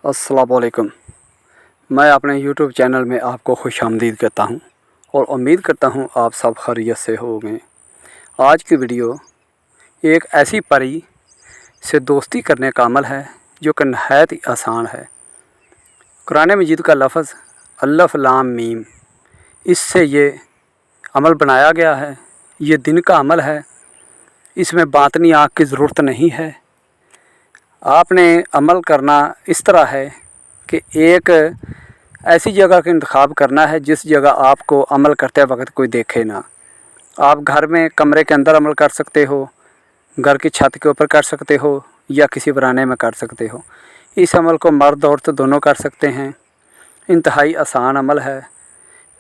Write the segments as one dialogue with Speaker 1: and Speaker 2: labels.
Speaker 1: अस्सलाम वालेकुम। मैं अपने यूट्यूब चैनल में आपको खुशामदीद कहता हूं और उम्मीद करता हूं आप सब खैरियत से होंगे। आज की वीडियो एक ऐसी परी से दोस्ती करने का अमल है जो कि नहायत ही आसान है। कुरान मजीद का लफ्ज़ अल्फ लाम मीम, इससे ये अमल बनाया गया है। ये दिन का अमल है, इसमें बातनी आँख की ज़रूरत नहीं है। आपने अमल करना इस तरह है कि एक ऐसी जगह का इंतखाब करना है जिस जगह आपको अमल करते वक्त कोई देखे ना। आप घर में कमरे के अंदर अमल कर सकते हो, घर की छत के ऊपर कर सकते हो या किसी बराने में कर सकते हो। इस अमल को मर्द औरत दोनों कर सकते हैं। इंतहाई आसान अमल है।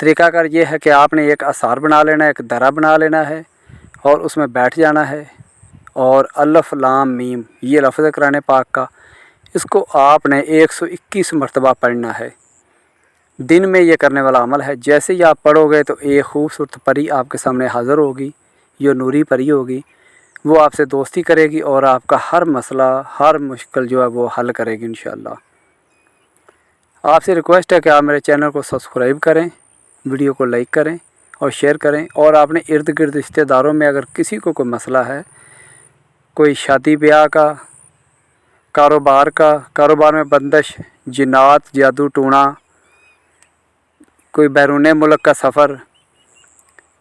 Speaker 1: तरीक़ाकार ये है कि आपने एक आसार बना लेना है, एक दरा बना लेना है और उसमें बैठ जाना है और अल्फ लाम मीम ये लफ्ज़ कुरान पाक का, इसको आपने 121 मरतबा पढ़ना है। दिन में ये करने वाला अमल है। जैसे ही आप पढ़ोगे तो एक खूबसूरत परी आपके सामने हाज़िर होगी। ये नूरी परी होगी, वो आपसे दोस्ती करेगी और आपका हर मसला, हर मुश्किल जो है वो हल करेगी इंशाअल्लाह। आपसे रिक्वेस्ट है कि आप मेरे चैनल को सब्सक्राइब करें, वीडियो को लाइक करें और शेयर करें। और आपने इर्द गिर्द रिश्तेदारों में अगर किसी को कोई मसला है, कोई शादी ब्याह का, कारोबार में बंदिश, जिन्नात, जादू टूना, कोई बैरून मुल्क का सफ़र,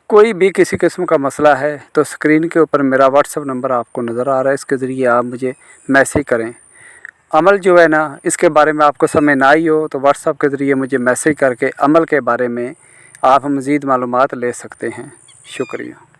Speaker 1: कोई भी किसी किस्म का मसला है तो स्क्रीन के ऊपर मेरा व्हाट्सएप नंबर आपको नज़र आ रहा है। इसके ज़रिए आप मुझे मैसेज करें। अमल जो है ना, इसके बारे में आपको समझ ना आई हो तो व्हाट्सएप के ज़रिए मुझे मैसेज करके अमल के बारे में आप मज़ीद मालूमात ले सकते हैं। शुक्रिया।